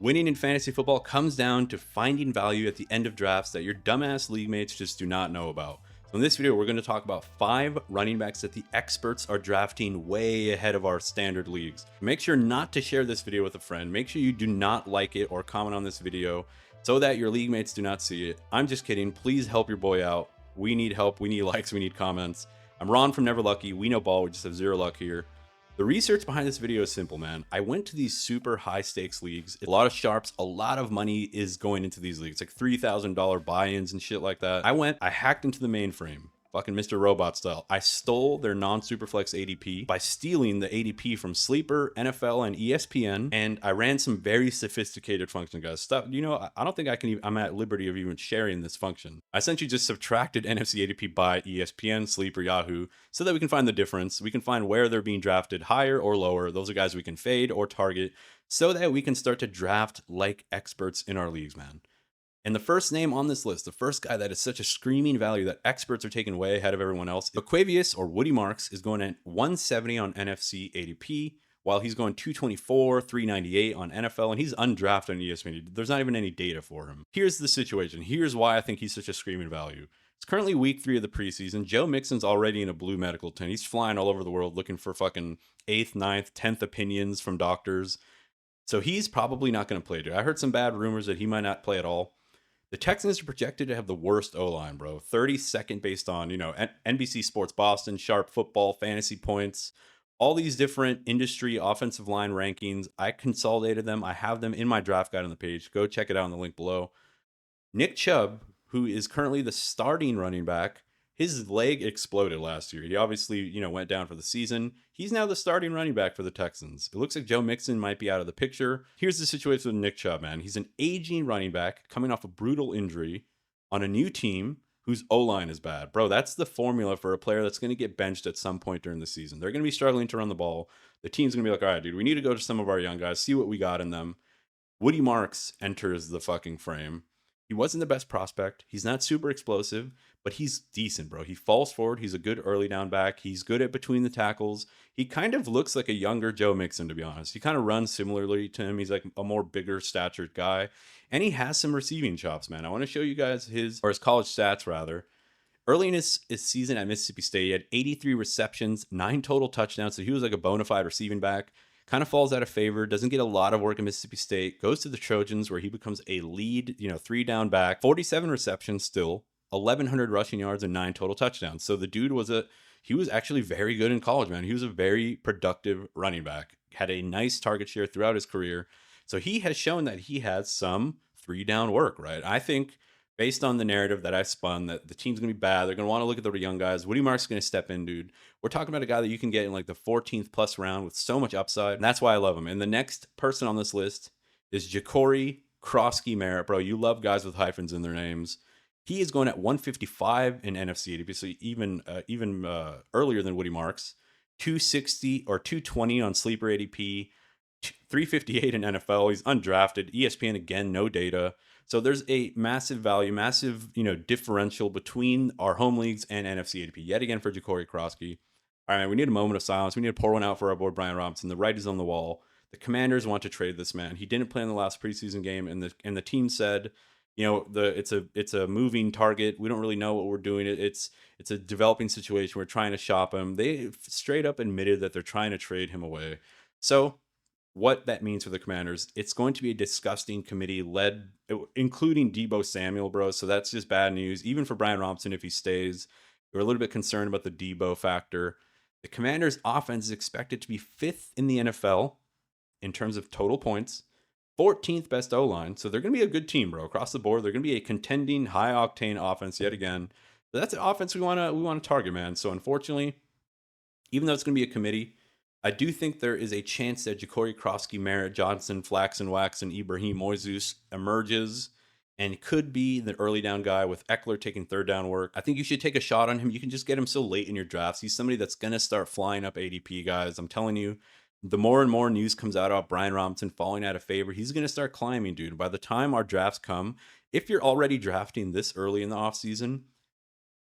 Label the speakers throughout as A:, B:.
A: Winning in fantasy football comes down to finding value at the end of drafts that your dumbass league mates just do not know about. So in this video, we're going to talk about 5 running backs that the experts are drafting way ahead of our standard leagues. Make sure not to share this video with a friend. Make sure you do not like it or comment on this video so that your league mates do not see it. I'm just kidding. Please help your boy out. We need help. We need likes. We need comments. I'm Ron from Never Lucky. We know ball. We just have zero luck here. The research behind this video is simple, man. I went to these super high stakes leagues. A lot of sharps, a lot of money is going into these leagues, like $3,000 buy-ins and shit like that. I hacked into the mainframe, fucking Mr. Robot style. I stole their non-superflex ADP by stealing the ADP from Sleeper, NFL, and ESPN, and I ran some very sophisticated function, guys. Stuff, I don't think I can even, I'm at liberty of even sharing this function. I essentially just subtracted NFC ADP by ESPN, Sleeper, Yahoo, so that we can find the difference. We can find where they're being drafted higher or lower. Those are guys we can fade or target so that we can start to draft like experts in our leagues, man. And the first name on this list, the first guy that is such a screaming value that experts are taking way ahead of everyone else, Aquavius or Woody Marks is going at 170 on NFC ADP, while he's going 224, 398 on NFL, and he's undrafted on ESPN. There's not even any data for him. Here's the situation. Here's why I think he's such a screaming value. It's currently week 3 of the preseason. Joe Mixon's already in a blue medical tent. He's flying all over the world looking for fucking 8th, 9th, 10th opinions from doctors. So he's probably not going to play, dude. I heard some bad rumors that he might not play at all. The Texans are projected to have the worst O-line, bro. 32nd based on, NBC Sports Boston, Sharp Football, Fantasy Points, all these different industry offensive line rankings. I consolidated them. I have them in my draft guide on the page. Go check it out in the link below. Nick Chubb, who is currently the starting running back, his leg exploded last year. He obviously, went down for the season. He's now the starting running back for the Texans. It looks like Joe Mixon might be out of the picture. Here's the situation with Nick Chubb, man. He's an aging running back coming off a brutal injury on a new team whose O-line is bad. Bro, that's the formula for a player that's going to get benched at some point during the season. They're going to be struggling to run the ball. The team's going to be like, all right, dude, we need to go to some of our young guys, see what we got in them. Woody Marks enters the fucking frame. He wasn't the best prospect. He's not super explosive, but he's decent, bro. He falls forward. He's a good early down back. He's good at between the tackles. He kind of looks like a younger Joe Mixon, to be honest. He kind of runs similarly to him. He's like a more bigger statured guy. And he has some receiving chops, man. I want to show you guys his college stats, rather. Early in his season at Mississippi State, he had 83 receptions, 9 total touchdowns. So he was like a bona fide receiving back. Kind of falls out of favor, doesn't get a lot of work at Mississippi State, goes to the Trojans where he becomes a lead, 3 down back, 47 receptions still, 1,100 rushing yards and 9 total touchdowns. So the dude was actually very good in college, man. He was a very productive running back, had a nice target share throughout his career. So he has shown that he has some 3 down work, right? I think based on the narrative that I spun, that the team's going to be bad. They're going to want to look at the young guys. Woody Marks is going to step in, dude. We're talking about a guy that you can get in like the 14th plus round with so much upside. And that's why I love him. And the next person on this list is Ja'Cory Krosky-Merritt. Bro, you love guys with hyphens in their names. He is going at 155 in NFC ADP, so even earlier than Woody Marks. 260 or 220 on Sleeper ADP. 358 in NFL. He's undrafted. ESPN, again, no data. So there's a massive value, massive, differential between our home leagues and NFC ADP. Yet again for Ja'Cory Krosky. All right, man, we need a moment of silence. We need to pour one out for our boy Brian Robinson. The right is on the wall. The Commanders want to trade this man. He didn't play in the last preseason game, and the team said, it's a moving target. We don't really know what we're doing. It's a developing situation. We're trying to shop him. They straight up admitted that they're trying to trade him away. So what that means for the Commanders, it's going to be a disgusting committee led, including Deebo Samuel, bro. So that's just bad news. Even for Brian Robinson, if he stays, we're a little bit concerned about the Deebo factor. The Commanders' offense is expected to be 5th in the NFL in terms of total points, 14th best O-line. So they're going to be a good team, bro. Across the board, they're going to be a contending, high-octane offense yet again. So that's an offense we want to target, man. So unfortunately, even though it's going to be a committee, I do think there is a chance that Ja'Cory Krosky, Merritt, Johnson, Flaxen, Wax, and Ibrahim Moises emerges and could be the early down guy with Eckler taking 3rd down work. I think you should take a shot on him. You can just get him so late in your drafts. He's somebody that's going to start flying up ADP, guys. I'm telling you, the more and more news comes out about Brian Robinson falling out of favor, he's going to start climbing, dude. By the time our drafts come, if you're already drafting this early in the offseason,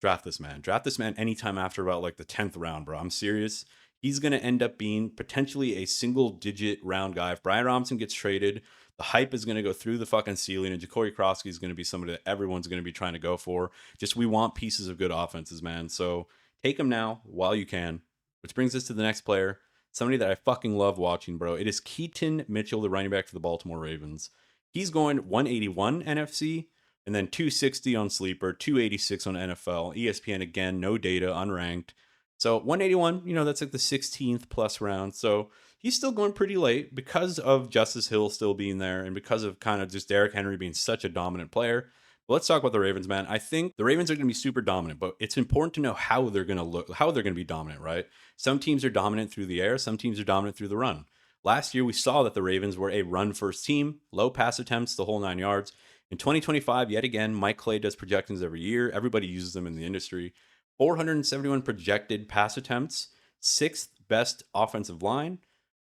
A: draft this man. Draft this man anytime after about like the 10th round, bro. I'm serious. He's going to end up being potentially a single-digit round guy. If Brian Robinson gets traded, the hype is going to go through the fucking ceiling, and Jacory Krosky is going to be somebody that everyone's going to be trying to go for. Just we want pieces of good offenses, man. So take him now while you can. Which brings us to the next player, somebody that I fucking love watching, bro. It is Keaton Mitchell, the running back for the Baltimore Ravens. He's going 181 NFC and then 260 on Sleeper, 286 on NFL. ESPN again, no data, unranked. So 181, that's like the 16th plus round. So he's still going pretty late because of Justice Hill still being there and because of kind of just Derrick Henry being such a dominant player. But let's talk about the Ravens, man. I think the Ravens are going to be super dominant, but it's important to know how they're going to look, how they're going to be dominant, right? Some teams are dominant through the air, some teams are dominant through the run. Last year, we saw that the Ravens were a run-first team, low pass attempts, the whole 9 yards. In 2025, yet again, Mike Clay does projections every year. Everybody uses them in the industry. 471 projected pass attempts, sixth best offensive line,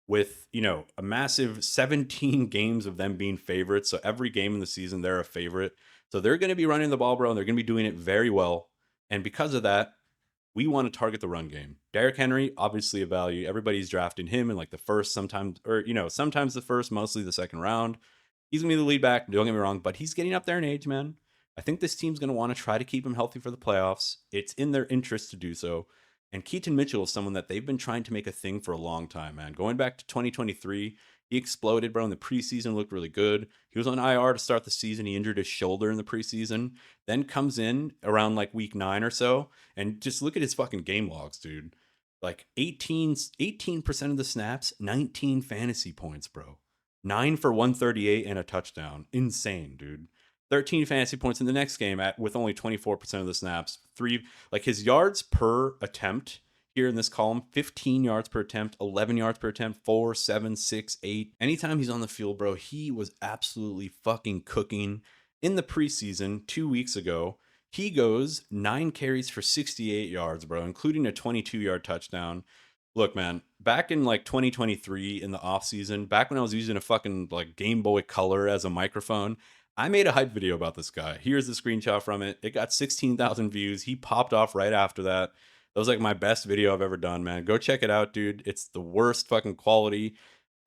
A: with a massive 17 games of them being favorites. So every game in the season they're a favorite. So they're going to be running the ball, bro, and they're going to be doing it very well. And because of that, we want to target the run game. Derrick Henry, obviously a value. Everybody's drafting him in like the first, sometimes the first, mostly the second round. He's going to be the lead back, don't get me wrong, but he's getting up there in age, man. I think this team's going to want to try to keep him healthy for the playoffs. It's in their interest to do so. And Keaton Mitchell is someone that they've been trying to make a thing for a long time, man. Going back to 2023, he exploded, bro. In the preseason, looked really good. He was on IR to start the season. He injured his shoulder in the preseason. Then comes in around like week 9 or so. And just look at his fucking game logs, dude. Like 18% of the snaps, 19 fantasy points, bro. 9 for 138 and a touchdown. Insane, dude. 13 fantasy points in the next game with only 24% of the snaps. Like his yards per attempt here in this column, 15 yards per attempt, 11 yards per attempt, 4, 7, 6, 8. Anytime he's on the field, bro, he was absolutely fucking cooking. In the preseason 2 weeks ago, he goes 9 carries for 68 yards, bro, including a 22-yard touchdown. Look, man, back in like 2023 in the offseason, back when I was using a fucking like Game Boy Color as a microphone, I made a hype video about this guy. Here's the screenshot from it. It got 16,000 views. He popped off right after that. That was like my best video I've ever done, man. Go check it out, dude. It's the worst fucking quality.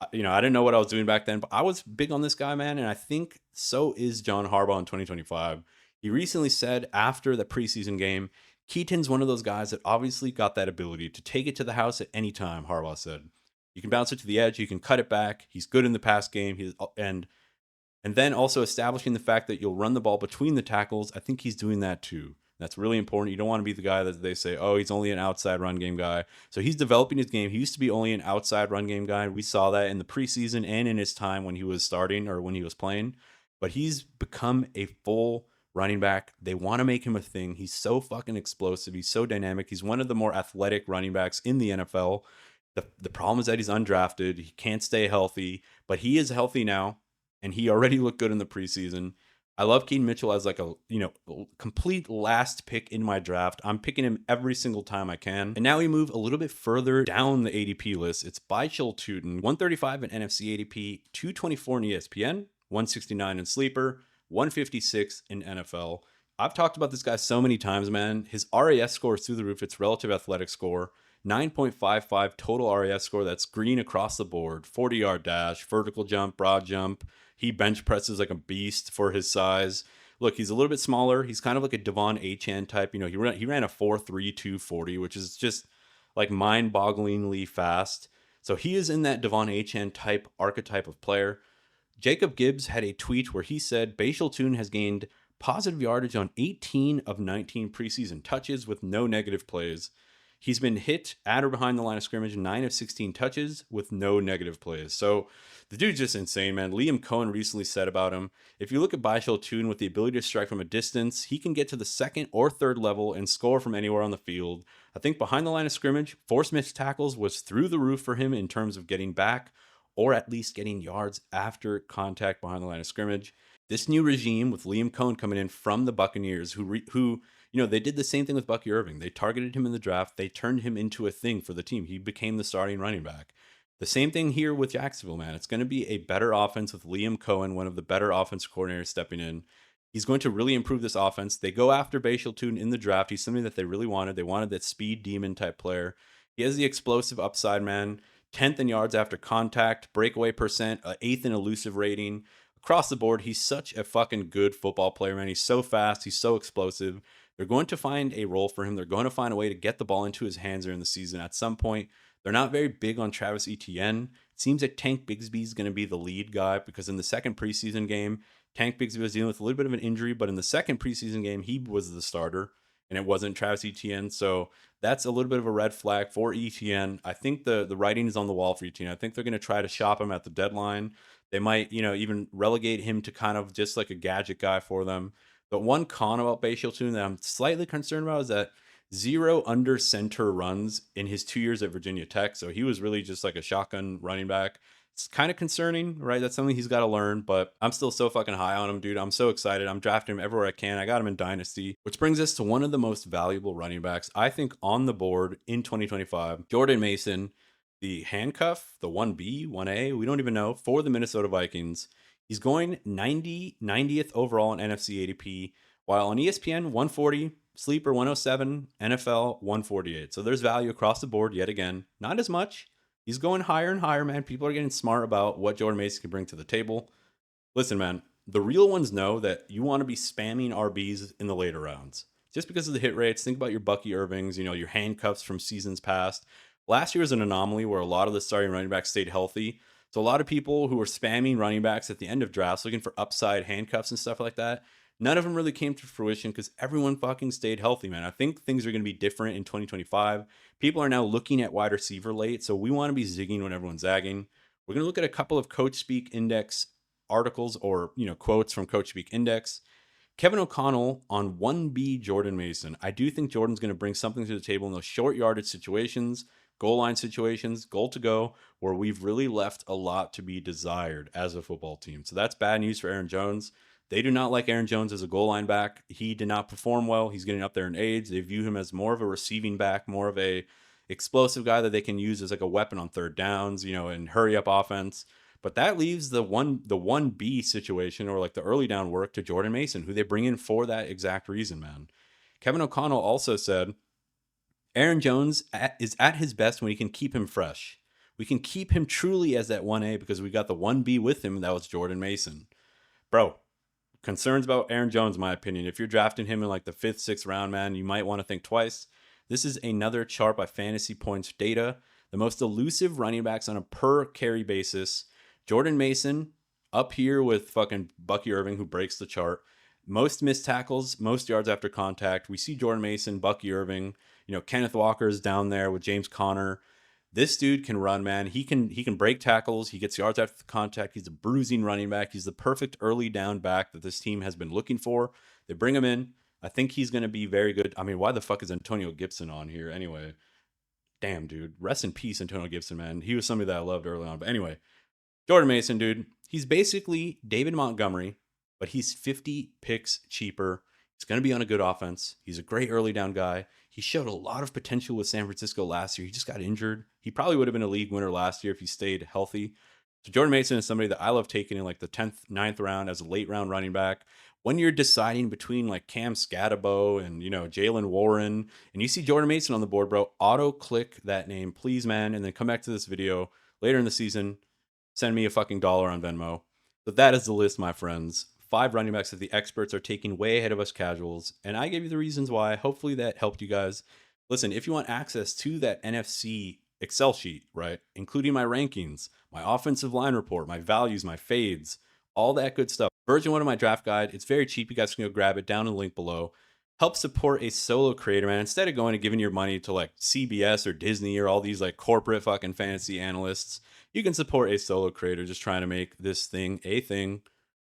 A: I didn't know what I was doing back then, but I was big on this guy, man. And I think so is John Harbaugh in 2025. He recently said after the preseason game, Keaton's one of those guys that obviously got that ability to take it to the house at any time, Harbaugh said. You can bounce it to the edge. You can cut it back. He's good in the pass game. And then also establishing the fact that you'll run the ball between the tackles. I think he's doing that too. That's really important. You don't want to be the guy that they say, oh, he's only an outside run game guy. So he's developing his game. He used to be only an outside run game guy. We saw that in the preseason and in his time when he was starting or when he was playing. But he's become a full running back. They want to make him a thing. He's so fucking explosive. He's so dynamic. He's one of the more athletic running backs in the NFL. The problem is that he's undrafted. He can't stay healthy, but he is healthy now. And he already looked good in the preseason. I love Keaton Mitchell as like a complete last pick in my draft. I'm picking him every single time I can. And now we move a little bit further down the ADP list. It's Baichel Tuten, 135 in NFC ADP, 224 in ESPN, 169 in Sleeper, 156 in NFL. I've talked about this guy so many times, man. His RAS score is through the roof. It's relative athletic score. 9.55 total RAS score. That's green across the board. 40-yard dash, vertical jump, broad jump. He bench presses like a beast for his size. Look, he's a little bit smaller. He's kind of like a Devon Achane type. He ran a 4.3 240, which is just like mind-bogglingly fast. So he is in that Devon Achane type archetype of player. Jacob Gibbs had a tweet where he said Baichel Tuten has gained positive yardage on 18 of 19 preseason touches with no negative plays. He's been hit at or behind the line of scrimmage 9 of 16 touches with no negative plays. So the dude's just insane, man. Liam Cohen recently said about him, if you look at Baichel Tuten with the ability to strike from a distance, he can get to the second or third level and score from anywhere on the field. I think behind the line of scrimmage, forced missed tackles was through the roof for him in terms of getting back or at least getting yards after contact behind the line of scrimmage. This new regime with Liam Cohen coming in from the Buccaneers, who they did the same thing with Bucky Irving. They targeted him in the draft. They turned him into a thing for the team. He became the starting running back. The same thing here with Jacksonville, man. It's going to be a better offense with Liam Cohen, one of the better offensive coordinators, stepping in. He's going to really improve this offense. They go after Baichel Tuten in the draft. He's something that they really wanted. They wanted that speed demon type player. He has the explosive upside, man. 10th in yards after contact, breakaway percent, 8th in elusive rating. Across the board, he's such a fucking good football player, man. He's so fast. He's so explosive. They're going to find a role for him. They're going to find a way to get the ball into his hands during the season at some point. They're not very big on Travis Etienne. It seems like Tank Bigsby is going to be the lead guy because in the second preseason game, Tank Bigsby was dealing with a little bit of an injury, but in the second preseason game, he was the starter and it wasn't Travis Etienne. So that's a little bit of a red flag for Etienne. I think the writing is on the wall for Etienne. I think they're going to try to shop him at the deadline. They might, even relegate him to kind of just like a gadget guy for them. But one con about Bashieltune that I'm slightly concerned about is that 0 under center runs in his 2 years at Virginia Tech. So he was really just like a shotgun running back. It's kind of concerning, right? That's something he's got to learn, but I'm still so fucking high on him, dude. I'm so excited. I'm drafting him everywhere I can. I got him in Dynasty, which brings us to one of the most valuable running backs, I think, on the board in 2025. Jordan Mason, the handcuff, the 1B, 1A, we don't even know, for the Minnesota Vikings. He's going 90th overall in NFC ADP, while on ESPN, 140, Sleeper 107, NFL 148. So there's value across the board yet again. Not as much. He's going higher and higher, man. People are getting smart about what Jordan Mason can bring to the table. Listen, man, the real ones know that you want to be spamming RBs in the later rounds. Just because of the hit rates, think about your Bucky Irvings, your handcuffs from seasons past. Last year was an anomaly where a lot of the starting running backs stayed healthy. So a lot of people who were spamming running backs at the end of drafts, looking for upside handcuffs and stuff like that, none of them really came to fruition because everyone fucking stayed healthy, man. I think things are going to be different in 2025. People are now looking at wide receiver late, so we want to be zigging when everyone's zagging. We're going to look at a couple of Coach Speak Index articles or, quotes from Coach Speak Index. Kevin O'Connell on 1B Jordan Mason. I do think Jordan's going to bring something to the table in those short yardage situations, goal line situations, goal to go, where we've really left a lot to be desired as a football team. So that's bad news for Aaron Jones. They do not like Aaron Jones as a goal line back. He did not perform well. He's getting up there in age. They view him as more of a receiving back, more of a explosive guy that they can use as like a weapon on third downs, and hurry up offense. But that leaves the 1B situation or like the early down work to Jordan Mason, who they bring in for that exact reason, man. Kevin O'Connell also said Aaron Jones is at his best when we can keep him fresh. We can keep him truly as that 1A because we got the 1B with him, and that was Jordan Mason. Bro, concerns about Aaron Jones, in my opinion. If you're drafting him in like the 5th, 6th round, man, you might want to think twice. This is another chart by Fantasy Points Data. The most elusive running backs on a per carry basis. Jordan Mason up here with fucking Bucky Irving, who breaks the chart. Most missed tackles, most yards after contact. We see Jordan Mason, Bucky Irving. Kenneth Walker's down there with James Conner. This dude can run, man. He can break tackles. He gets yards after the contact. He's a bruising running back. He's the perfect early down back that this team has been looking for. They bring him in. I think he's going to be very good. I mean, why the fuck is Antonio Gibson on here anyway? Damn, dude. Rest in peace, Antonio Gibson, man. He was somebody that I loved early on. But anyway, Jordan Mason, dude. He's basically David Montgomery, but he's 50 picks cheaper. He's going to be on a good offense. He's a great early down guy. He showed a lot of potential with San Francisco last year. He just got injured. He probably would have been a league winner last year if he stayed healthy. So Jordan Mason is somebody that I love taking in like the 10th, 9th round as a late round running back. When you're deciding between like Cam Scatabo and, Jalen Warren, and you see Jordan Mason on the board, bro, auto click that name, please, man. And then come back to this video later in the season. Send me a fucking dollar on Venmo. But that is the list, my friends. 5 running backs that the experts are taking way ahead of us casuals. And I gave you the reasons why. Hopefully that helped you guys. Listen, if you want access to that NFC Excel sheet, right, including my rankings, my offensive line report, my values, my fades, all that good stuff. Version 1 of my draft guide. It's very cheap. You guys can go grab it down in the link below. Help support a solo creator, man. Instead of going and giving your money to like CBS or Disney or all these like corporate fucking fantasy analysts, you can support a solo creator just trying to make this thing a thing.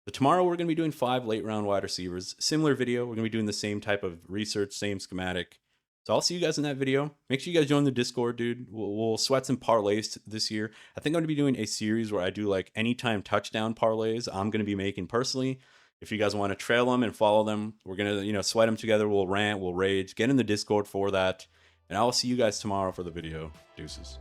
A: So tomorrow we're going to be doing 5 late round wide receivers. Similar video. We're going to be doing the same type of research, same schematic. So I'll see you guys in that video. Make sure you guys join the Discord, dude. We'll sweat some parlays this year. I think I'm going to be doing a series where I do like anytime touchdown parlays I'm going to be making personally. If you guys want to trail them and follow them, we're going to, sweat them together. We'll rant, we'll rage. Get in the Discord for that. And I'll see you guys tomorrow for the video. Deuces.